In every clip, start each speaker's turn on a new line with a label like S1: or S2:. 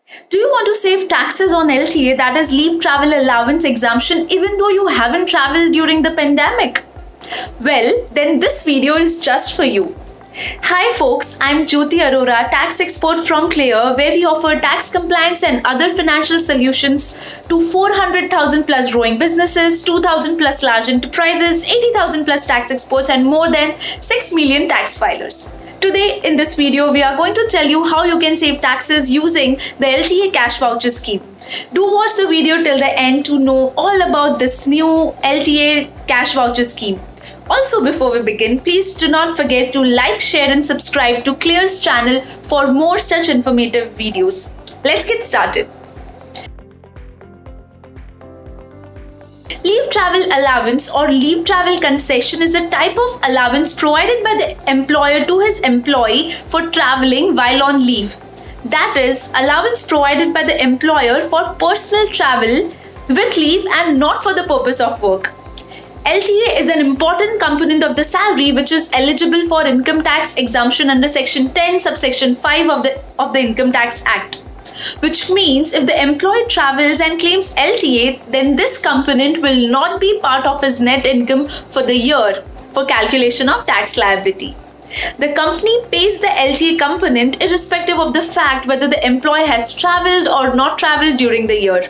S1: Do you want to save taxes on LTA, that is leave travel allowance exemption, even though you haven't traveled during the pandemic? Well, then this video is just for you. Hi folks, I'm Jyoti Arora, tax expert from Clear, where we offer tax compliance and other financial solutions to 400,000 plus growing businesses, 2,000 plus large enterprises, 80,000 plus tax experts, and more than 6 million tax filers. Today in this video, we are going to tell you how you can save taxes using the LTA cash voucher scheme. Do watch the video till the end to know all about this new LTA cash voucher scheme. Also, before we begin, please do not forget to like, share and subscribe to Clear's channel for more such informative videos. Let's get started. Leave travel allowance or leave travel concession is a type of allowance provided by the employer to his employee for traveling while on leave. That is, allowance provided by the employer for personal travel with leave and not for the purpose of work. LTA is an important component of the salary which is eligible for income tax exemption under Section 10, subsection 5 of the Income Tax Act. Which means if the employee travels and claims LTA, then this component will not be part of his net income for the year for calculation of tax liability. The company pays the LTA component irrespective of the fact whether the employee has traveled or not traveled during the year.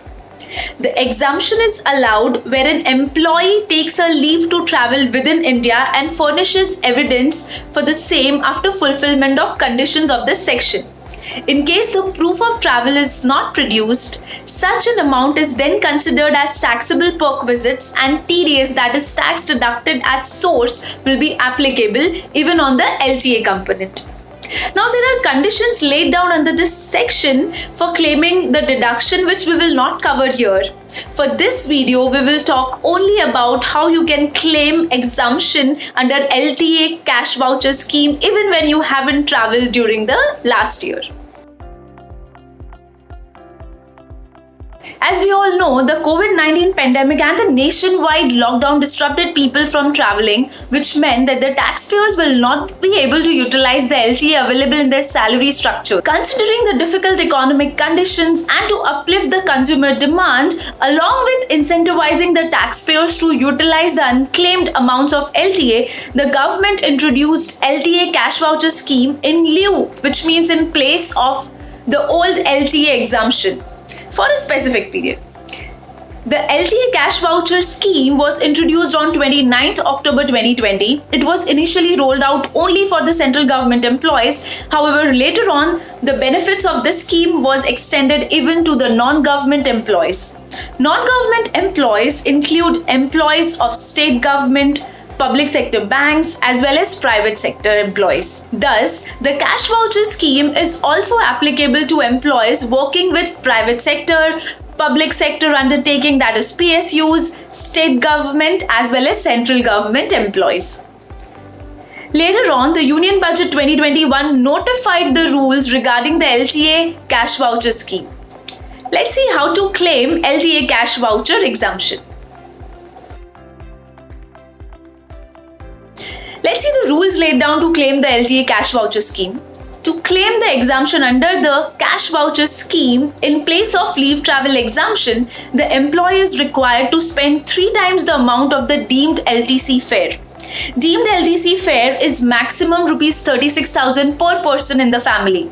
S1: The exemption is allowed where an employee takes a leave to travel within India and furnishes evidence for the same after fulfillment of conditions of this section. In case the proof of travel is not produced, such an amount is then considered as taxable perquisites and TDS, that is tax deducted at source, will be applicable even on the LTA component. Now there are conditions laid down under this section for claiming the deduction which we will not cover here. For this video, we will talk only about how you can claim exemption under LTA cash voucher scheme even when you haven't traveled during the last year. As we all know, the COVID-19 pandemic and the nationwide lockdown disrupted people from traveling, which meant that the taxpayers will not be able to utilize the LTA available in their salary structure. Considering the difficult economic conditions and to uplift the consumer demand, along with incentivizing the taxpayers to utilize the unclaimed amounts of LTA, the government introduced LTA cash voucher scheme in lieu, which means in place of the old LTA exemption, for a specific period. The LTA cash voucher scheme was introduced on 29th October 2020. It was initially rolled out only for the central government employees. However, later on, the benefits of this scheme was extended even to the non-government employees. Non-government employees include employees of state government, public sector banks, as well as private sector employees. Thus, the cash voucher scheme is also applicable to employees working with private sector, public sector undertaking, that is PSUs, state government, as well as central government employees. Later on, the Union Budget 2021 notified the rules regarding the LTA cash voucher scheme. Let's see how to claim LTA cash voucher exemption. Let's see the rules laid down to claim the LTA cash voucher scheme. To claim the exemption under the cash voucher scheme in place of leave travel exemption, the employee is required to spend 3 times the amount of the deemed LTC fare. Deemed LTC fare is maximum rupees 36,000 per person in the family.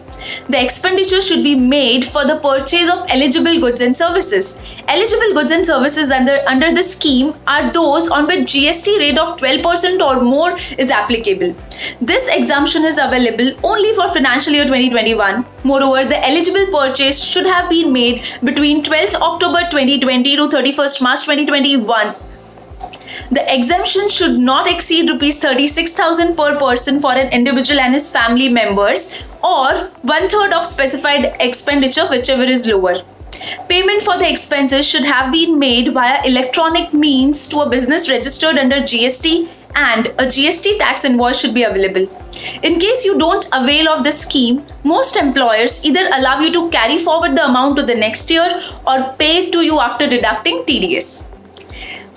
S1: The expenditure should be made for the purchase of eligible goods and services. Eligible goods and services under the scheme are those on which GST rate of 12% or more is applicable. This exemption is available only for financial year 2021. Moreover, the eligible purchase should have been made between 12th October 2020 to 31st March 2021. The exemption should not exceed rupees 36,000 per person for an individual and his family members, or 1/3 of specified expenditure, whichever is lower. Payment for the expenses should have been made via electronic means to a business registered under GST, and a GST tax invoice should be available. In case you don't avail of this scheme, most employers either allow you to carry forward the amount to the next year or pay it to you after deducting TDS.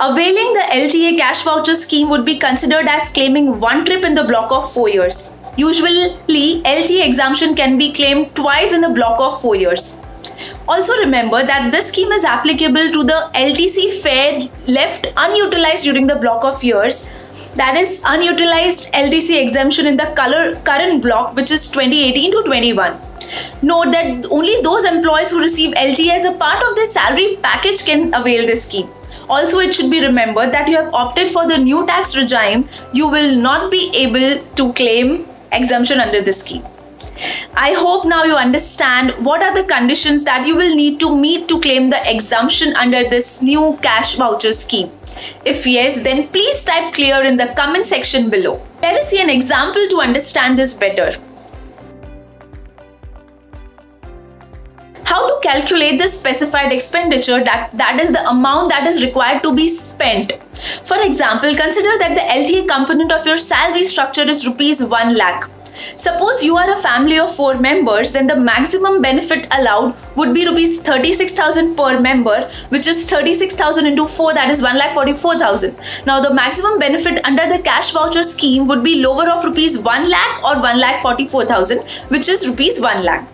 S1: Availing the LTA cash voucher scheme would be considered as claiming one trip in the block of 4 years. Usually, LTA exemption can be claimed twice in a block of 4 years. Also remember that this scheme is applicable to the LTC fare left unutilized during the block of years, that is unutilized LTC exemption in the current block, which is 2018 to 21. Note that only those employees who receive LTA as a part of their salary package can avail this scheme. Also, it should be remembered that you have opted for the new tax regime, you will not be able to claim exemption under this scheme. I hope now you understand what are the conditions that you will need to meet to claim the exemption under this new cash voucher scheme. If yes, then please type clear in the comment section below. Let us see an example to understand this better. How to calculate the specified expenditure, that is the amount that is required to be spent. For example, consider that the LTA component of your salary structure is rupees 1 lakh. Suppose you are a family of 4 members, then the maximum benefit allowed would be rupees 36,000 per member, which is 36,000 into 4, that is 1,44,000. Now the maximum benefit under the cash voucher scheme would be lower of rupees 1 lakh or 1,44,000, which is rupees 1 lakh.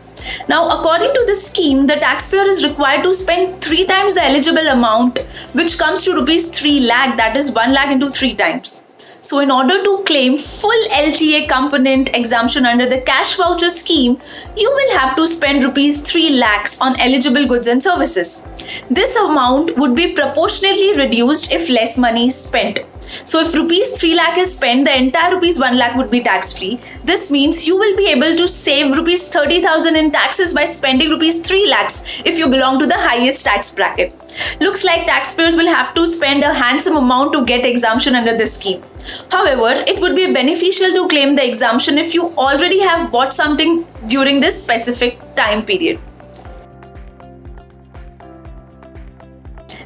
S1: Now, according to this scheme, the taxpayer is required to spend 3 times the eligible amount, which comes to rupees 3 lakh, that is 1 lakh into 3 times. So, in order to claim full LTA component exemption under the cash voucher scheme, you will have to spend rupees 3 lakhs on eligible goods and services. This amount would be proportionately reduced if less money is spent. So if rupees 3 lakh is spent, the entire rupees 1 lakh would be tax free. This means you will be able to save rupees 30,000 in taxes by spending rupees 3 lakhs if you belong to the highest tax bracket. Looks like taxpayers will have to spend a handsome amount to get exemption under this scheme. However, it would be beneficial to claim the exemption if you already have bought something during this specific time period.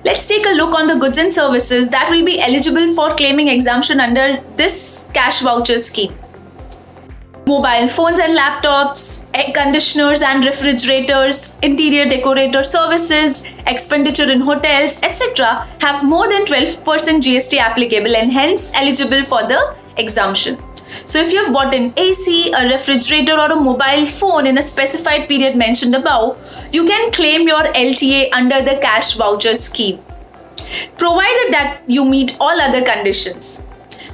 S1: Let's take a look on the goods and services that will be eligible for claiming exemption under this cash voucher scheme. Mobile phones and laptops, air conditioners and refrigerators, interior decorator services, expenditure in hotels, etc. have more than 12% GST applicable and hence eligible for the exemption. So if you have bought an AC, a refrigerator or a mobile phone in a specified period mentioned above, you can claim your LTA under the cash voucher scheme, provided that you meet all other conditions.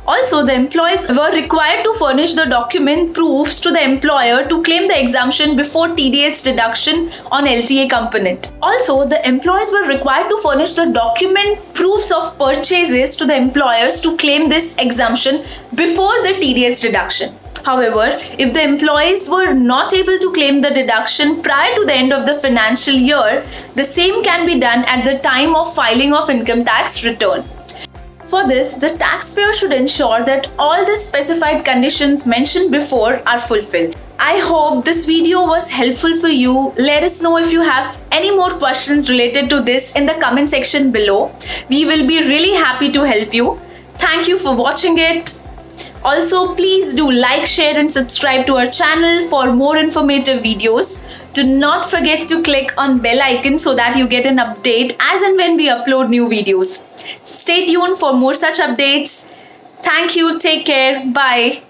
S1: Also, the employees were required to furnish the document proofs to the employer to claim the exemption before TDS deduction on LTA component. Also, the employees were required to furnish the document proofs of purchases to the employers to claim this exemption before the TDS deduction. However, if the employees were not able to claim the deduction prior to the end of the financial year, the same can be done at the time of filing of income tax return. For this, the taxpayer should ensure that all the specified conditions mentioned before are fulfilled. I hope this video was helpful for you. Let us know if you have any more questions related to this in the comment section below. We will be really happy to help you. Thank you for watching it. Also, please do like, share and subscribe to our channel for more informative videos. Do not forget to click on bell icon so that you get an update as and when we upload new videos. Stay tuned for more such updates. Thank you. Take care. Bye.